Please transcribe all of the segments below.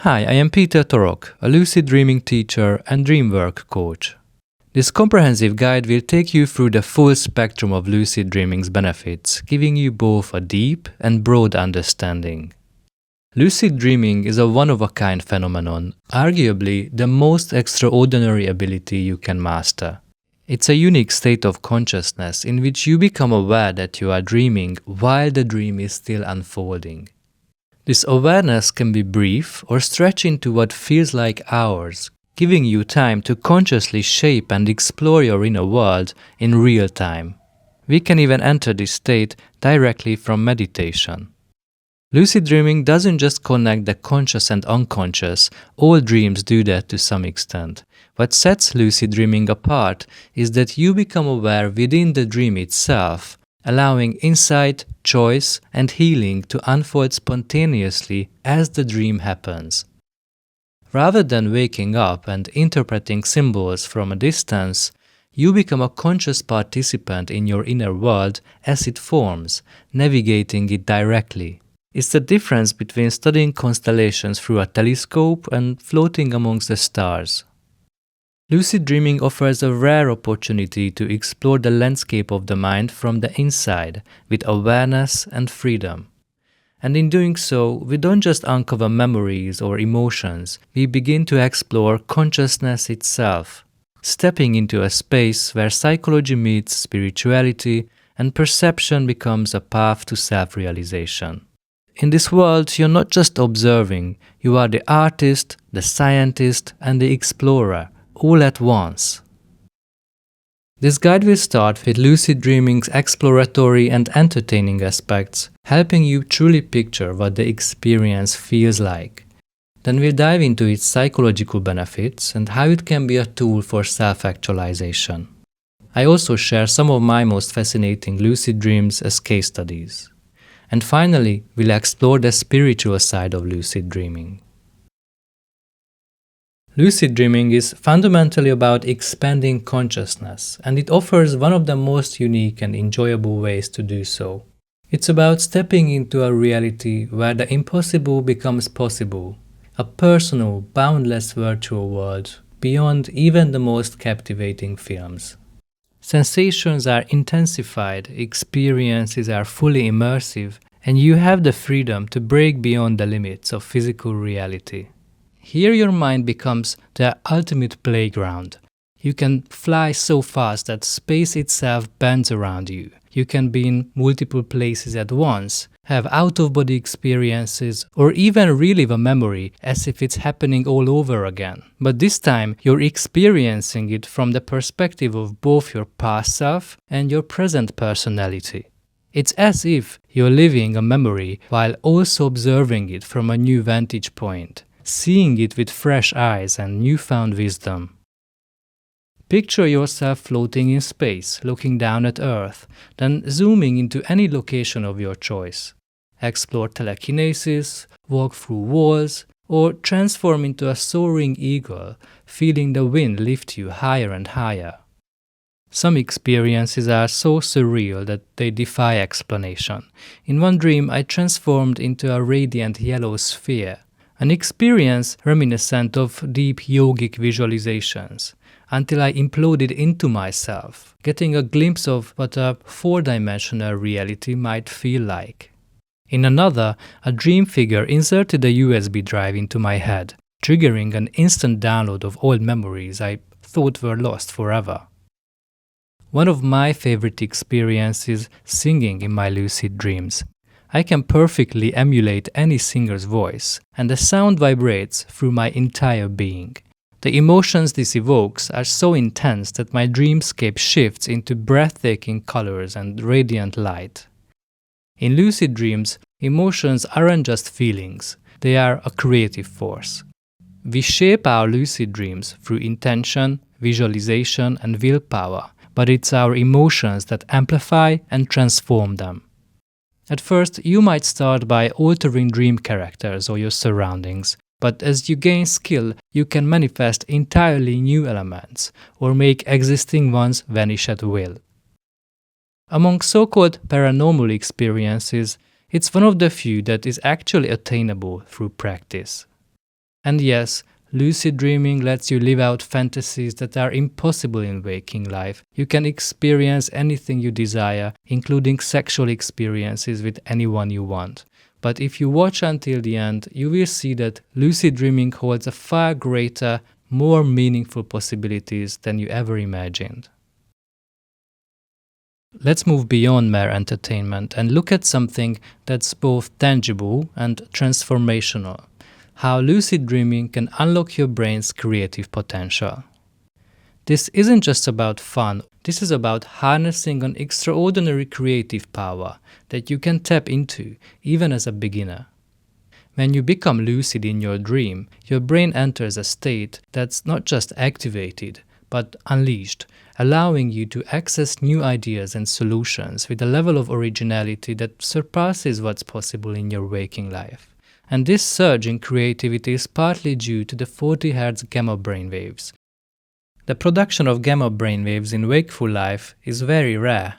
Hi, I am Peter Torok, a lucid dreaming teacher and dreamwork coach. This comprehensive guide will take you through the full spectrum of lucid dreaming's benefits, giving you both a deep and broad understanding. Lucid dreaming is a one-of-a-kind phenomenon, arguably the most extraordinary ability you can master. It's a unique state of consciousness in which you become aware that you are dreaming while the dream is still unfolding. This awareness can be brief or stretch into what feels like hours, giving you time to consciously shape and explore your inner world in real time. We can even enter this state directly from meditation. Lucid dreaming doesn't just connect the conscious and unconscious, all dreams do that to some extent. What sets lucid dreaming apart is that you become aware within the dream itself, allowing insight, choice, and healing to unfold spontaneously as the dream happens. Rather than waking up and interpreting symbols from a distance, you become a conscious participant in your inner world as it forms, navigating it directly. It's the difference between studying constellations through a telescope and floating amongst the stars. Lucid dreaming offers a rare opportunity to explore the landscape of the mind from the inside with awareness and freedom. And in doing so, we don't just uncover memories or emotions, we begin to explore consciousness itself, stepping into a space where psychology meets spirituality and perception becomes a path to self-realization. In this world, you're not just observing, you are the artist, the scientist, and the explorer, all at once. This guide will start with lucid dreaming's exploratory and entertaining aspects, helping you truly picture what the experience feels like. Then we'll dive into its psychological benefits and how it can be a tool for self-actualization. I also share some of my most fascinating lucid dreams as case studies. And finally, we'll explore the spiritual side of lucid dreaming. Lucid dreaming is fundamentally about expanding consciousness, and it offers one of the most unique and enjoyable ways to do so. It's about stepping into a reality where the impossible becomes possible, a personal, boundless virtual world beyond even the most captivating films. Sensations are intensified, experiences are fully immersive, and you have the freedom to break beyond the limits of physical reality. Here your mind becomes the ultimate playground. You can fly so fast that space itself bends around you. You can be in multiple places at once, have out-of-body experiences, or even relive a memory as if it's happening all over again. But this time, you're experiencing it from the perspective of both your past self and your present personality. It's as if you're living a memory while also observing it from a new vantage point, seeing it with fresh eyes and newfound wisdom. Picture yourself floating in space, looking down at Earth, then zooming into any location of your choice. Explore telekinesis, walk through walls, or transform into a soaring eagle, feeling the wind lift you higher and higher. Some experiences are so surreal that they defy explanation. In one dream, I transformed into a radiant yellow sphere, an experience reminiscent of deep yogic visualizations, until I imploded into myself, getting a glimpse of what a four-dimensional reality might feel like. In another, a dream figure inserted a USB drive into my head, triggering an instant download of old memories I thought were lost forever. One of my favorite experiences is singing in my lucid dreams. I can perfectly emulate any singer's voice, and the sound vibrates through my entire being. The emotions this evokes are so intense that my dreamscape shifts into breathtaking colors and radiant light. In lucid dreams, emotions aren't just feelings, they are a creative force. We shape our lucid dreams through intention, visualization, and willpower, but it's our emotions that amplify and transform them. At first, you might start by altering dream characters or your surroundings, but as you gain skill, you can manifest entirely new elements or make existing ones vanish at will. Among so-called paranormal experiences, it's one of the few that is actually attainable through practice. And yes, lucid dreaming lets you live out fantasies that are impossible in waking life. You can experience anything you desire, including sexual experiences with anyone you want. But if you watch until the end, you will see that lucid dreaming holds a far greater, more meaningful possibilities than you ever imagined. Let's move beyond mere entertainment and look at something that's both tangible and transformational. How lucid dreaming can unlock your brain's creative potential. This isn't just about fun, this is about harnessing an extraordinary creative power that you can tap into, even as a beginner. When you become lucid in your dream, your brain enters a state that's not just activated, but unleashed, allowing you to access new ideas and solutions with a level of originality that surpasses what's possible in your waking life. And this surge in creativity is partly due to the 40 Hz gamma brainwaves. The production of gamma brainwaves in wakeful life is very rare.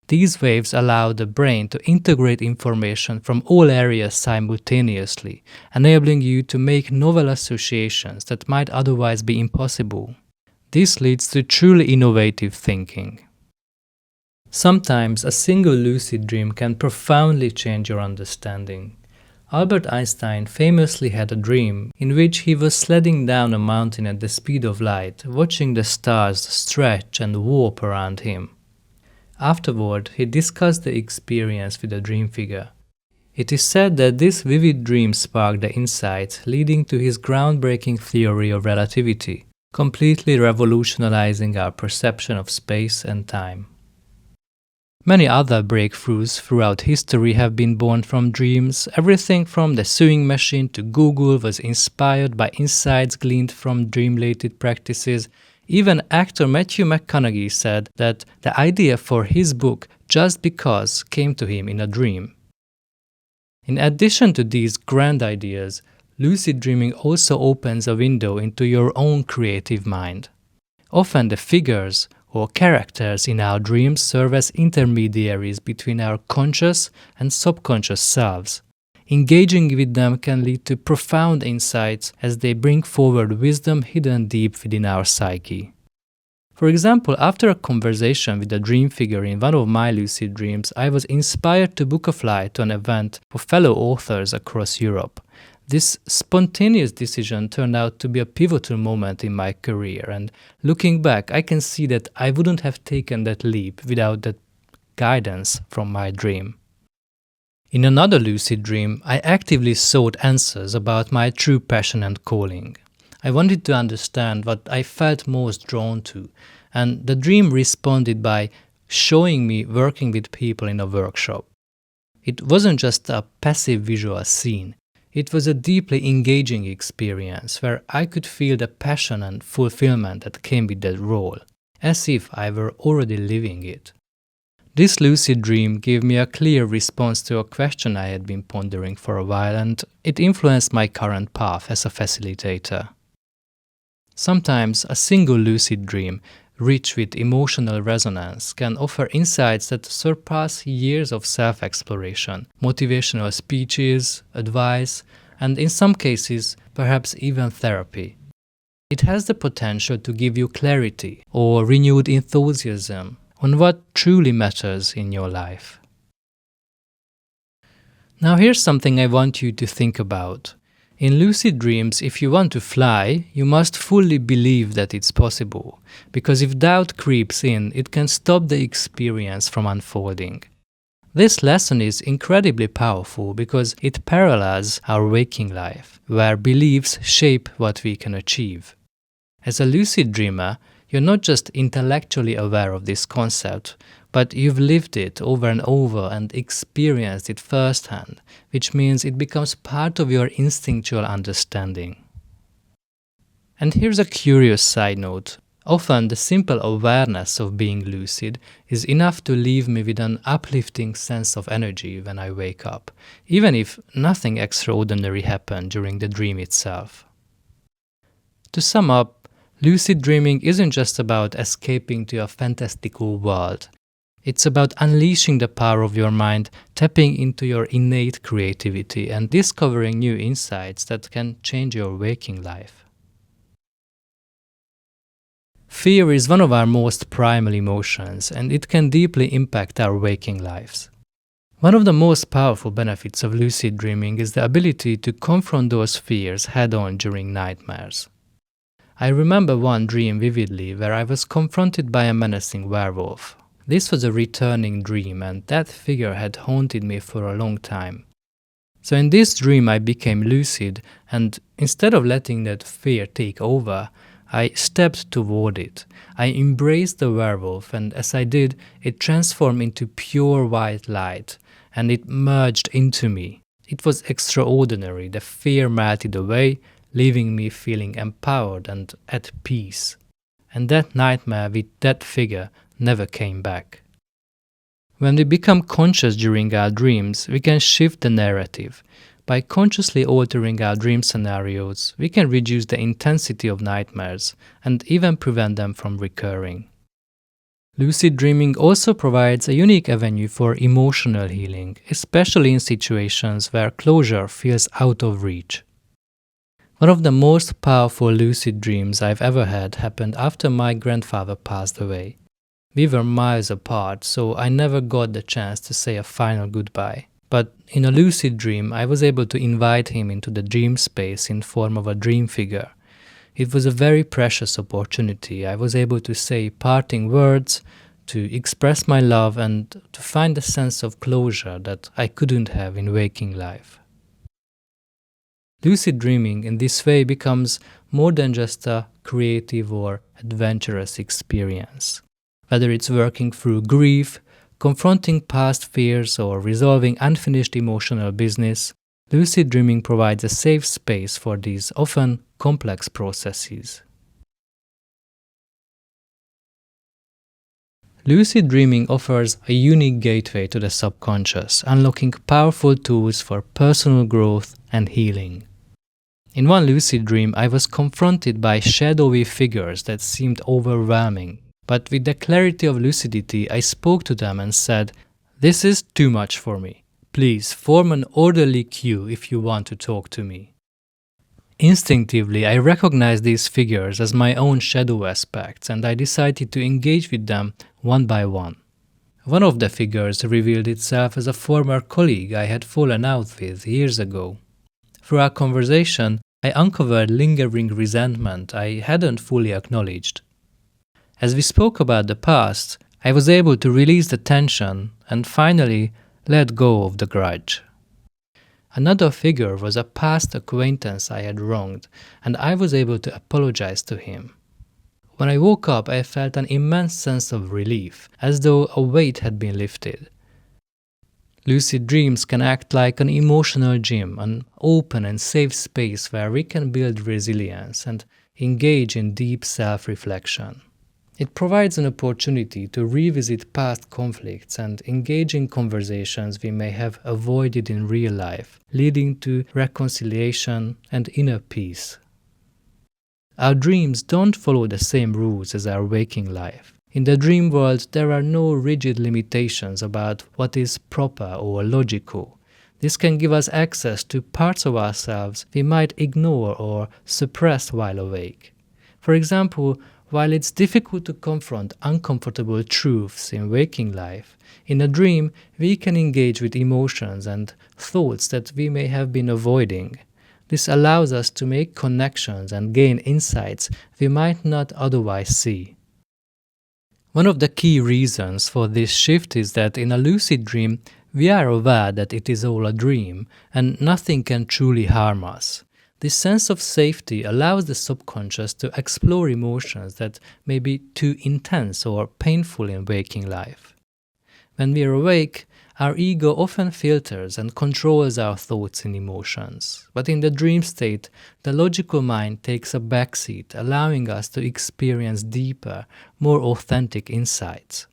These waves allow the brain to integrate information from all areas simultaneously, enabling you to make novel associations that might otherwise be impossible. This leads to truly innovative thinking. Sometimes a single lucid dream can profoundly change your understanding. Albert Einstein famously had a dream in which he was sledding down a mountain at the speed of light, watching the stars stretch and warp around him. Afterward, he discussed the experience with a dream figure. It is said that this vivid dream sparked the insight leading to his groundbreaking theory of relativity, completely revolutionizing our perception of space and time. Many other breakthroughs throughout history have been born from dreams. Everything from the sewing machine to Google was inspired by insights gleaned from dream-related practices. Even actor Matthew McConaughey said that the idea for his book Just Because came to him in a dream. In addition to these grand ideas, lucid dreaming also opens a window into your own creative mind. Often the figures or characters in our dreams serve as intermediaries between our conscious and subconscious selves. Engaging with them can lead to profound insights as they bring forward wisdom hidden deep within our psyche. For example, after a conversation with a dream figure in one of my lucid dreams, I was inspired to book a flight to an event for fellow authors across Europe. This spontaneous decision turned out to be a pivotal moment in my career, and looking back, I can see that I wouldn't have taken that leap without that guidance from my dream. In another lucid dream, I actively sought answers about my true passion and calling. I wanted to understand what I felt most drawn to, and the dream responded by showing me working with people in a workshop. It wasn't just a passive visual scene. It was a deeply engaging experience where I could feel the passion and fulfillment that came with that role, as if I were already living it. This lucid dream gave me a clear response to a question I had been pondering for a while, and it influenced my current path as a facilitator. Sometimes a single lucid dream, rich with emotional resonance, can offer insights that surpass years of self-exploration, motivational speeches, advice, and in some cases, perhaps even therapy. It has the potential to give you clarity or renewed enthusiasm on what truly matters in your life. Now here's something I want you to think about. In lucid dreams, if you want to fly, you must fully believe that it's possible, because if doubt creeps in, it can stop the experience from unfolding. This lesson is incredibly powerful because it parallels our waking life, where beliefs shape what we can achieve. As a lucid dreamer, you're not just intellectually aware of this concept, but you've lived it over and over and experienced it firsthand, which means it becomes part of your instinctual understanding. And here's a curious side note. Often the simple awareness of being lucid is enough to leave me with an uplifting sense of energy when I wake up, even if nothing extraordinary happened during the dream itself. To sum up, lucid dreaming isn't just about escaping to a fantastical world. It's about unleashing the power of your mind, tapping into your innate creativity, and discovering new insights that can change your waking life. Fear is one of our most primal emotions, and it can deeply impact our waking lives. One of the most powerful benefits of lucid dreaming is the ability to confront those fears head-on during nightmares. I remember one dream vividly where I was confronted by a menacing werewolf. This was a returning dream, and that figure had haunted me for a long time. So in this dream I became lucid, and instead of letting that fear take over, I stepped toward it. I embraced the werewolf, and as I did, it transformed into pure white light, and it merged into me. It was extraordinary. The fear melted away, leaving me feeling empowered and at peace. And that nightmare with that figure never came back. When we become conscious during our dreams, we can shift the narrative. By consciously altering our dream scenarios, we can reduce the intensity of nightmares and even prevent them from recurring. Lucid dreaming also provides a unique avenue for emotional healing, especially in situations where closure feels out of reach. One of the most powerful lucid dreams I've ever had happened after my grandfather passed away. We were miles apart, so I never got the chance to say a final goodbye. But in a lucid dream, I was able to invite him into the dream space in form of a dream figure. It was a very precious opportunity. I was able to say parting words, to express my love, and to find a sense of closure that I couldn't have in waking life. Lucid dreaming in this way becomes more than just a creative or adventurous experience. Whether it's working through grief, confronting past fears, or resolving unfinished emotional business, lucid dreaming provides a safe space for these often complex processes. Lucid dreaming offers a unique gateway to the subconscious, unlocking powerful tools for personal growth and healing. In one lucid dream, I was confronted by shadowy figures that seemed overwhelming. But with the clarity of lucidity, I spoke to them and said, "This is too much for me. Please form an orderly queue if you want to talk to me." Instinctively, I recognized these figures as my own shadow aspects, and I decided to engage with them one by one. One of the figures revealed itself as a former colleague I had fallen out with years ago. Through our conversation, I uncovered lingering resentment I hadn't fully acknowledged. As we spoke about the past, I was able to release the tension and finally let go of the grudge. Another figure was a past acquaintance I had wronged, and I was able to apologize to him. When I woke up, I felt an immense sense of relief, as though a weight had been lifted. Lucid dreams can act like an emotional gym, an open and safe space where we can build resilience and engage in deep self-reflection. It provides an opportunity to revisit past conflicts and engage in conversations we may have avoided in real life, leading to reconciliation and inner peace. Our dreams don't follow the same rules as our waking life. In the dream world, there are no rigid limitations about what is proper or logical. This can give us access to parts of ourselves we might ignore or suppress while awake. For example, while it's difficult to confront uncomfortable truths in waking life, in a dream we can engage with emotions and thoughts that we may have been avoiding. This allows us to make connections and gain insights we might not otherwise see. One of the key reasons for this shift is that in a lucid dream, we are aware that it is all a dream and nothing can truly harm us. This sense of safety allows the subconscious to explore emotions that may be too intense or painful in waking life. When we are awake, our ego often filters and controls our thoughts and emotions. But in the dream state, the logical mind takes a backseat, allowing us to experience deeper, more authentic insights.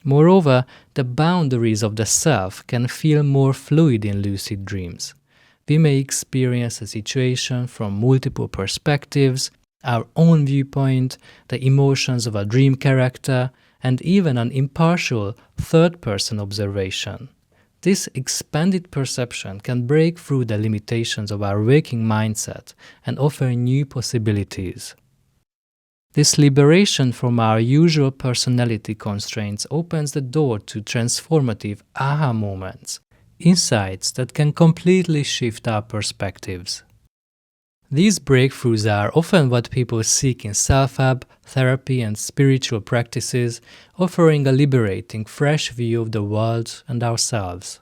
Moreover, the boundaries of the self can feel more fluid in lucid dreams. We may experience a situation from multiple perspectives, our own viewpoint, the emotions of a dream character, and even an impartial third-person observation. This expanded perception can break through the limitations of our waking mindset and offer new possibilities. This liberation from our usual personality constraints opens the door to transformative aha moments, insights that can completely shift our perspectives. These breakthroughs are often what people seek in self-help, therapy, and spiritual practices, offering a liberating, fresh view of the world and ourselves.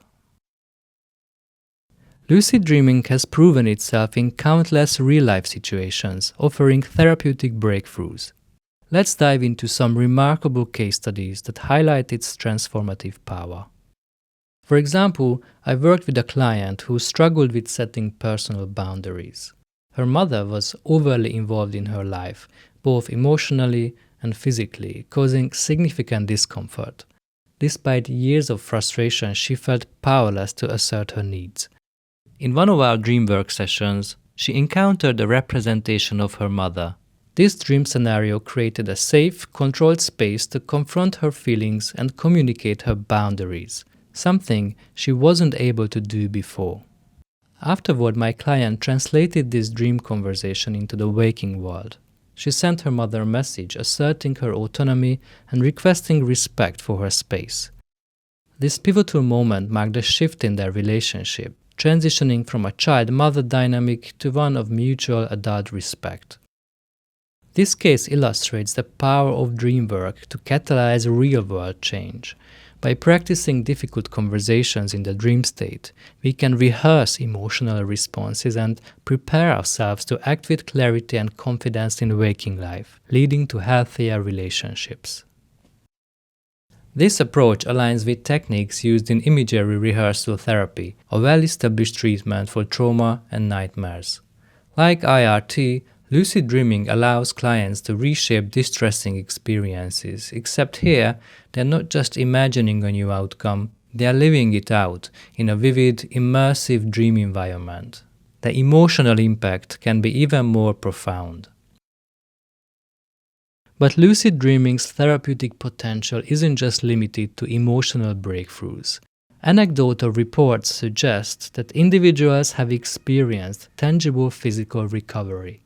Lucid dreaming has proven itself in countless real-life situations, offering therapeutic breakthroughs. Let's dive into some remarkable case studies that highlight its transformative power. For example, I worked with a client who struggled with setting personal boundaries. Her mother was overly involved in her life, both emotionally and physically, causing significant discomfort. Despite years of frustration, she felt powerless to assert her needs. In one of our dreamwork sessions, she encountered a representation of her mother. This dream scenario created a safe, controlled space to confront her feelings and communicate her boundaries, something she wasn't able to do before. Afterward, my client translated this dream conversation into the waking world. She sent her mother a message asserting her autonomy and requesting respect for her space. This pivotal moment marked a shift in their relationship, transitioning from a child-mother dynamic to one of mutual adult respect. This case illustrates the power of dream work to catalyze real-world change. By practicing difficult conversations in the dream state, we can rehearse emotional responses and prepare ourselves to act with clarity and confidence in waking life, leading to healthier relationships. This approach aligns with techniques used in imagery rehearsal therapy, a well-established treatment for trauma and nightmares. Like IRT, lucid dreaming allows clients to reshape distressing experiences, except here, they're not just imagining a new outcome, they are living it out in a vivid, immersive dream environment. The emotional impact can be even more profound. But lucid dreaming's therapeutic potential isn't just limited to emotional breakthroughs. Anecdotal reports suggest that individuals have experienced tangible physical recovery.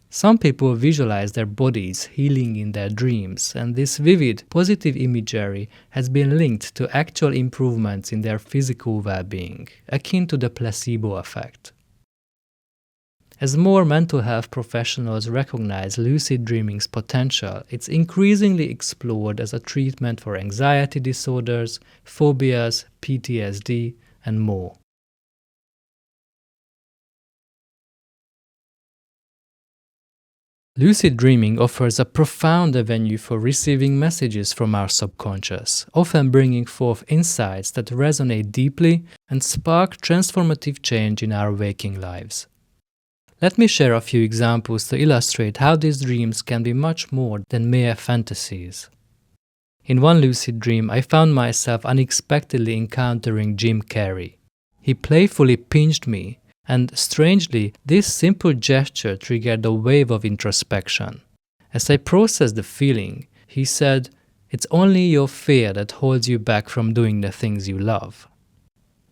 Some people visualize their bodies healing in their dreams, and this vivid, positive imagery has been linked to actual improvements in their physical well-being, akin to the placebo effect. As more mental health professionals recognize lucid dreaming's potential, it's increasingly explored as a treatment for anxiety disorders, phobias, PTSD, and more. Lucid dreaming offers a profound avenue for receiving messages from our subconscious, often bringing forth insights that resonate deeply and spark transformative change in our waking lives. Let me share a few examples to illustrate how these dreams can be much more than mere fantasies. In one lucid dream, I found myself unexpectedly encountering Jim Carrey. He playfully pinched me, and strangely, this simple gesture triggered a wave of introspection. As I processed the feeling, he said, "It's only your fear that holds you back from doing the things you love."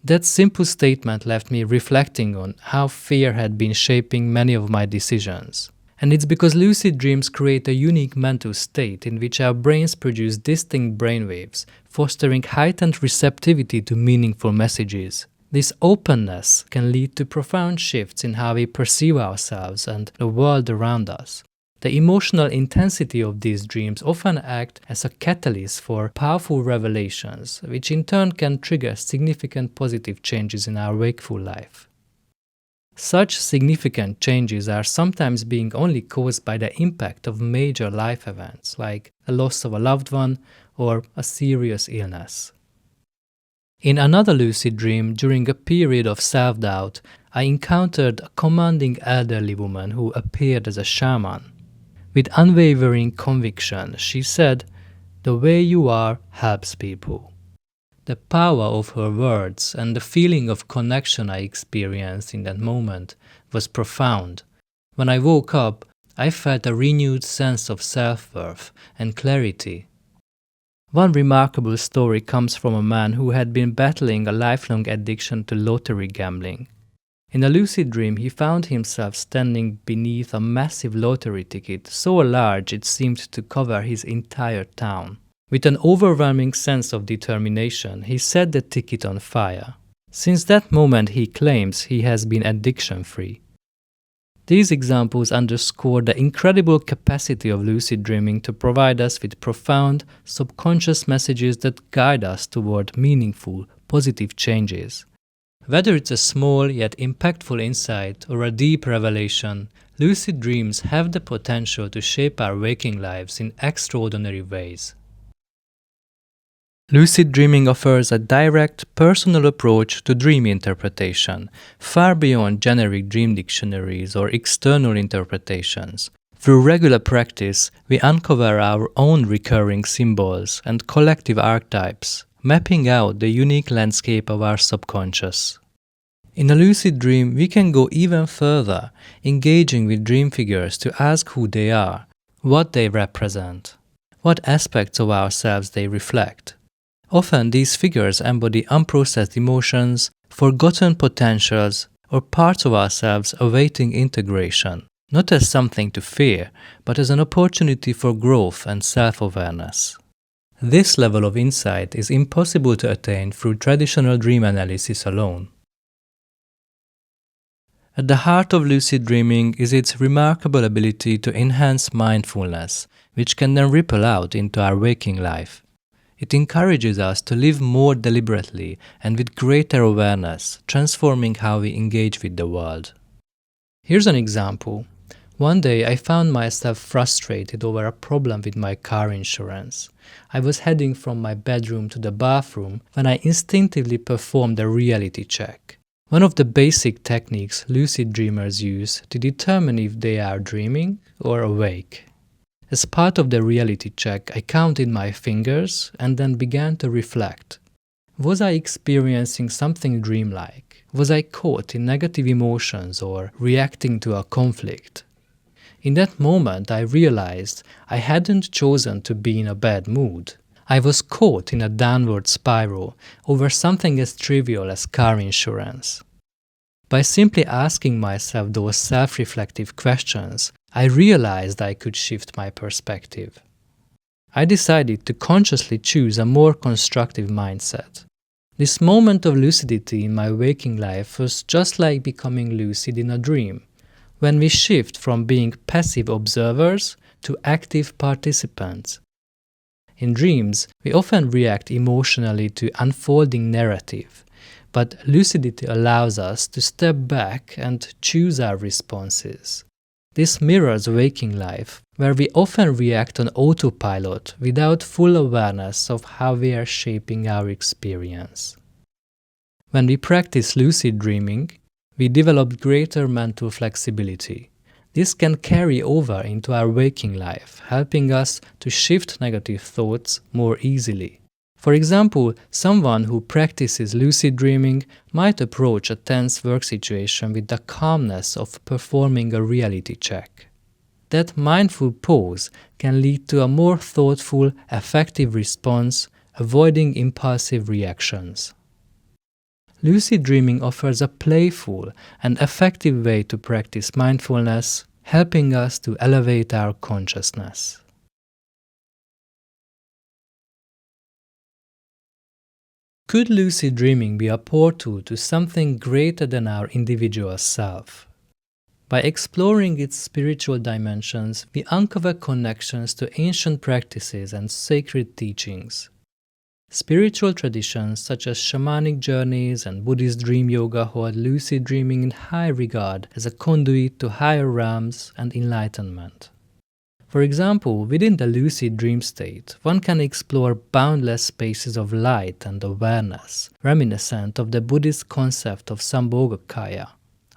That simple statement left me reflecting on how fear had been shaping many of my decisions. And it's because lucid dreams create a unique mental state in which our brains produce distinct brainwaves, fostering heightened receptivity to meaningful messages. This openness can lead to profound shifts in how we perceive ourselves and the world around us. The emotional intensity of these dreams often act as a catalyst for powerful revelations, which in turn can trigger significant positive changes in our wakeful life. Such significant changes are sometimes being only caused by the impact of major life events, like the loss of a loved one or a serious illness. In another lucid dream, during a period of self-doubt, I encountered a commanding elderly woman who appeared as a shaman. With unwavering conviction, she said, "The way you are helps people." The power of her words and the feeling of connection I experienced in that moment was profound. When I woke up, I felt a renewed sense of self-worth and clarity. One remarkable story comes from a man who had been battling a lifelong addiction to lottery gambling. In a lucid dream, he found himself standing beneath a massive lottery ticket, so large it seemed to cover his entire town. With an overwhelming sense of determination, he set the ticket on fire. Since that moment, he claims he has been addiction-free. These examples underscore the incredible capacity of lucid dreaming to provide us with profound, subconscious messages that guide us toward meaningful, positive changes. Whether it's a small yet impactful insight or a deep revelation, lucid dreams have the potential to shape our waking lives in extraordinary ways. Lucid dreaming offers a direct, personal approach to dream interpretation, far beyond generic dream dictionaries or external interpretations. Through regular practice, we uncover our own recurring symbols and collective archetypes, mapping out the unique landscape of our subconscious. In a lucid dream, we can go even further, engaging with dream figures to ask who they are, what they represent, what aspects of ourselves they reflect. Often these figures embody unprocessed emotions, forgotten potentials, or parts of ourselves awaiting integration, not as something to fear, but as an opportunity for growth and self-awareness. This level of insight is impossible to attain through traditional dream analysis alone. At the heart of lucid dreaming is its remarkable ability to enhance mindfulness, which can then ripple out into our waking life. It encourages us to live more deliberately and with greater awareness, transforming how we engage with the world. Here's an example. One day I found myself frustrated over a problem with my car insurance. I was heading from my bedroom to the bathroom when I instinctively performed a reality check. One of the basic techniques lucid dreamers use to determine if they are dreaming or awake. As part of the reality check, I counted my fingers and then began to reflect. Was I experiencing something dreamlike? Was I caught in negative emotions or reacting to a conflict? In that moment, I realized I hadn't chosen to be in a bad mood. I was caught in a downward spiral over something as trivial as car insurance. By simply asking myself those self-reflective questions, I realized I could shift my perspective. I decided to consciously choose a more constructive mindset. This moment of lucidity in my waking life was just like becoming lucid in a dream, when we shift from being passive observers to active participants. In dreams, we often react emotionally to unfolding narrative, but lucidity allows us to step back and choose our responses. This mirrors waking life, where we often react on autopilot without full awareness of how we are shaping our experience. When we practice lucid dreaming, we develop greater mental flexibility. This can carry over into our waking life, helping us to shift negative thoughts more easily. For example, someone who practices lucid dreaming might approach a tense work situation with the calmness of performing a reality check. That mindful pause can lead to a more thoughtful, effective response, avoiding impulsive reactions. Lucid dreaming offers a playful and effective way to practice mindfulness, helping us to elevate our consciousness. Could lucid dreaming be a portal to something greater than our individual self? By exploring its spiritual dimensions, we uncover connections to ancient practices and sacred teachings. Spiritual traditions such as shamanic journeys and Buddhist dream yoga hold lucid dreaming in high regard as a conduit to higher realms and enlightenment. For example, within the lucid dream state, one can explore boundless spaces of light and awareness, reminiscent of the Buddhist concept of Sambhogakaya,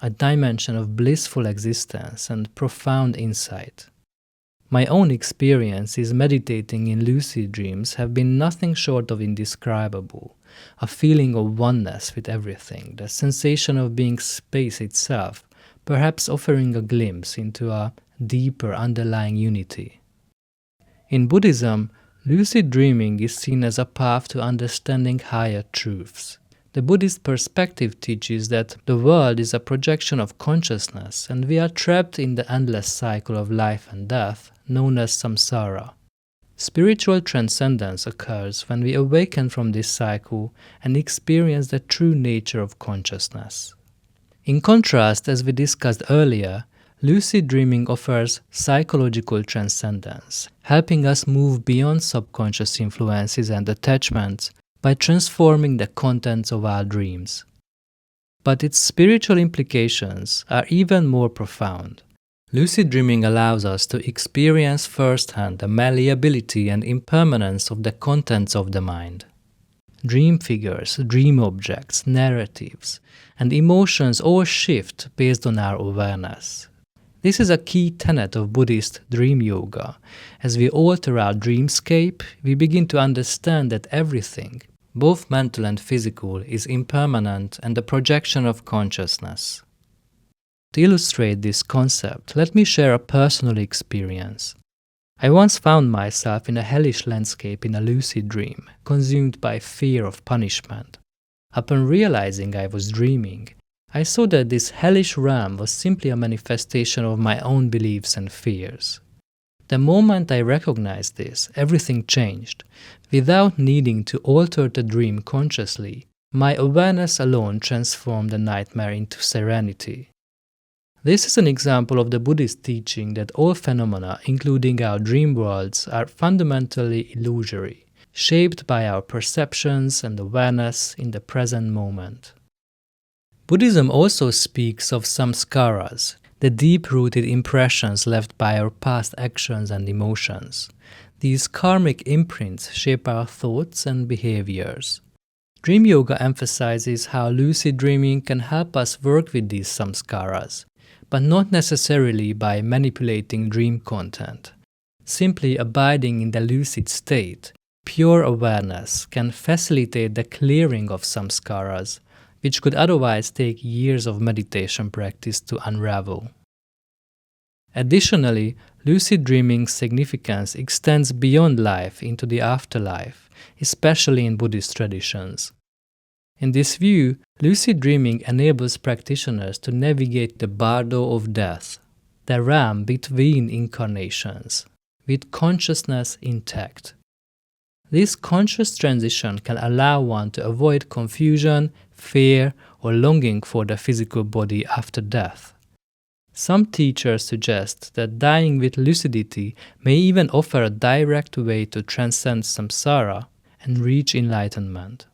a dimension of blissful existence and profound insight. My own experiences meditating in lucid dreams have been nothing short of indescribable, a feeling of oneness with everything, the sensation of being space itself, perhaps offering a glimpse into a deeper underlying unity. In Buddhism, Lucid dreaming is seen as a path to understanding higher truths. The Buddhist perspective teaches that the world is a projection of consciousness and we are trapped in the endless cycle of life and death, known as samsara. Spiritual transcendence occurs when we awaken from this cycle and experience the true nature of consciousness. In contrast, as we discussed earlier, lucid dreaming offers psychological transcendence, helping us move beyond subconscious influences and attachments by transforming the contents of our dreams. But its spiritual implications are even more profound. Lucid dreaming allows us to experience firsthand the malleability and impermanence of the contents of the mind. Dream figures, dream objects, narratives, and emotions all shift based on our awareness. This is a key tenet of Buddhist dream yoga. As we alter our dreamscape, we begin to understand that everything, both mental and physical, is impermanent and a projection of consciousness. To illustrate this concept, let me share a personal experience. I once found myself in a hellish landscape in a lucid dream, consumed by fear of punishment. Upon realizing I was dreaming, I saw that this hellish realm was simply a manifestation of my own beliefs and fears. The moment I recognized this, everything changed. Without needing to alter the dream consciously, my awareness alone transformed the nightmare into serenity. This is an example of the Buddhist teaching that all phenomena, including our dream worlds, are fundamentally illusory, shaped by our perceptions and awareness in the present moment. Buddhism also speaks of samskaras, the deep-rooted impressions left by our past actions and emotions. These karmic imprints shape our thoughts and behaviors. Dream yoga emphasizes how lucid dreaming can help us work with these samskaras, but not necessarily by manipulating dream content. Simply abiding in the lucid state, pure awareness can facilitate the clearing of samskaras, which could otherwise take years of meditation practice to unravel. Additionally, lucid dreaming's significance extends beyond life into the afterlife, especially in Buddhist traditions. In this view, lucid dreaming enables practitioners to navigate the bardo of death, the realm between incarnations, with consciousness intact. This conscious transition can allow one to avoid confusion, fear, or longing for the physical body after death. Some teachers suggest that dying with lucidity may even offer a direct way to transcend samsara and reach enlightenment.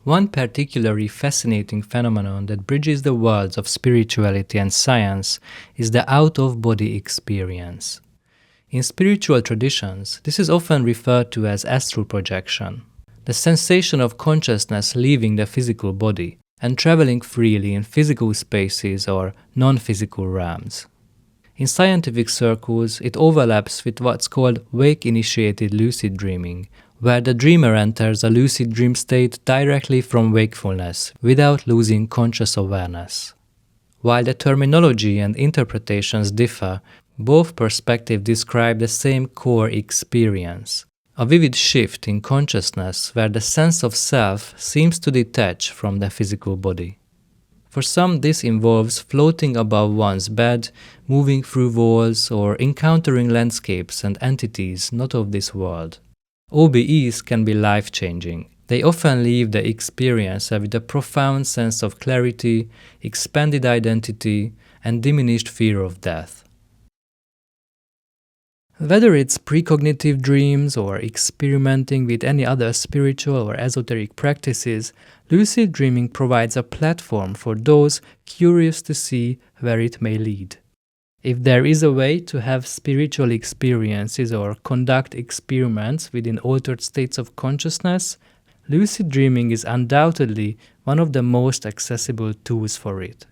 One particularly fascinating phenomenon that bridges the worlds of spirituality and science is the out-of-body experience. In spiritual traditions, this is often referred to as astral projection, the sensation of consciousness leaving the physical body and traveling freely in physical spaces or non-physical realms. In scientific circles, it overlaps with what's called wake-initiated lucid dreaming, where the dreamer enters a lucid dream state directly from wakefulness without losing conscious awareness. While the terminology and interpretations differ, both perspectives describe the same core experience, a vivid shift in consciousness where the sense of self seems to detach from the physical body. For some, this involves floating above one's bed, moving through walls, or encountering landscapes and entities not of this world. OBEs can be life-changing. They often leave the experiencer with a profound sense of clarity, expanded identity, and diminished fear of death. Whether it's precognitive dreams or experimenting with any other spiritual or esoteric practices, lucid dreaming provides a platform for those curious to see where it may lead. If there is a way to have spiritual experiences or conduct experiments within altered states of consciousness, lucid dreaming is undoubtedly one of the most accessible tools for it.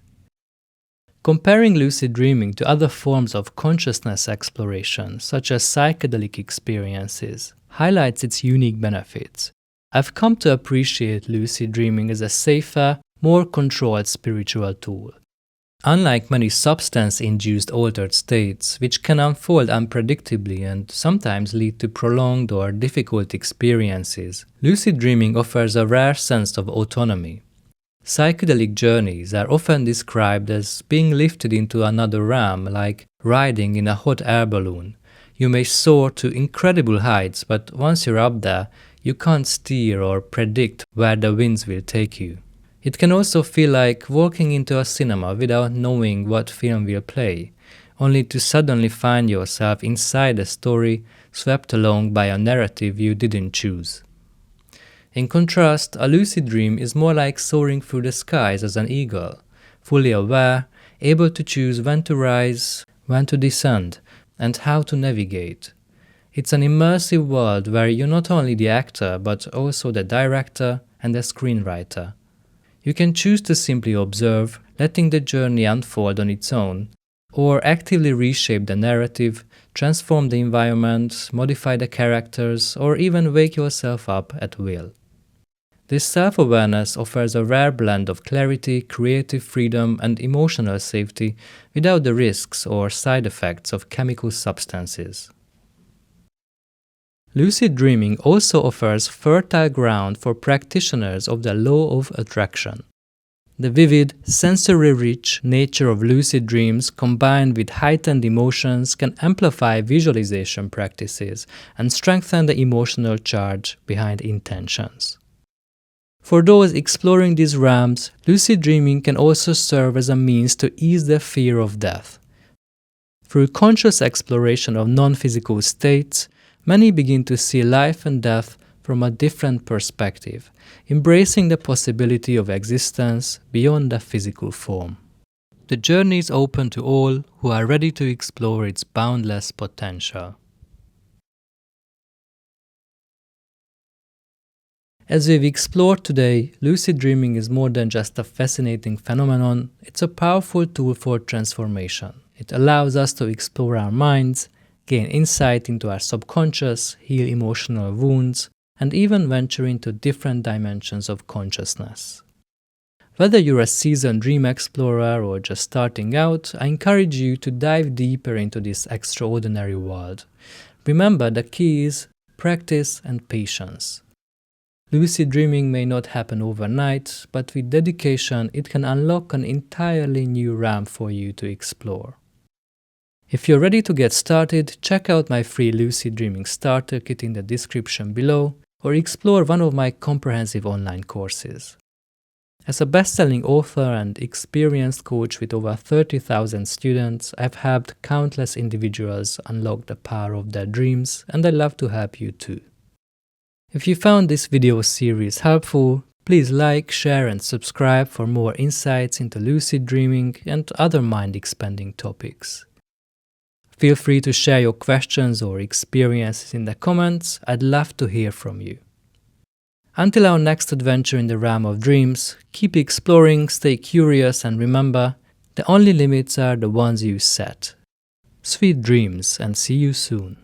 Comparing lucid dreaming to other forms of consciousness exploration, such as psychedelic experiences, highlights its unique benefits. I've come to appreciate lucid dreaming as a safer, more controlled spiritual tool. Unlike many substance-induced altered states, which can unfold unpredictably and sometimes lead to prolonged or difficult experiences, lucid dreaming offers a rare sense of autonomy. Psychedelic journeys are often described as being lifted into another realm, like riding in a hot air balloon. You may soar to incredible heights, but once you're up there, you can't steer or predict where the winds will take you. It can also feel like walking into a cinema without knowing what film will play, only to suddenly find yourself inside a story swept along by a narrative you didn't choose. In contrast, a lucid dream is more like soaring through the skies as an eagle, fully aware, able to choose when to rise, when to descend, and how to navigate. It's an immersive world where you're not only the actor, but also the director and the screenwriter. You can choose to simply observe, letting the journey unfold on its own, or actively reshape the narrative, transform the environment, modify the characters, or even wake yourself up at will. This self-awareness offers a rare blend of clarity, creative freedom, and emotional safety without the risks or side effects of chemical substances. Lucid dreaming also offers fertile ground for practitioners of the law of attraction. The vivid, sensory-rich nature of lucid dreams combined with heightened emotions can amplify visualization practices and strengthen the emotional charge behind intentions. For those exploring these realms, lucid dreaming can also serve as a means to ease the fear of death. Through conscious exploration of non-physical states, many begin to see life and death from a different perspective, embracing the possibility of existence beyond the physical form. The journey is open to all who are ready to explore its boundless potential. As we've explored today, lucid dreaming is more than just a fascinating phenomenon, it's a powerful tool for transformation. It allows us to explore our minds, gain insight into our subconscious, heal emotional wounds, and even venture into different dimensions of consciousness. Whether you're a seasoned dream explorer or just starting out, I encourage you to dive deeper into this extraordinary world. Remember, the key is practice and patience. Lucid dreaming may not happen overnight, but with dedication, it can unlock an entirely new realm for you to explore. If you're ready to get started, check out my free Lucid Dreaming Starter Kit in the description below, or explore one of my comprehensive online courses. As a best-selling author and experienced coach with over 30,000 students, I've helped countless individuals unlock the power of their dreams, and I'd love to help you too. If you found this video series helpful, please like, share, and subscribe for more insights into lucid dreaming and other mind-expanding topics. Feel free to share your questions or experiences in the comments. I'd love to hear from you. Until our next adventure in the realm of dreams, keep exploring, stay curious, and remember, the only limits are the ones you set. Sweet dreams, and see you soon.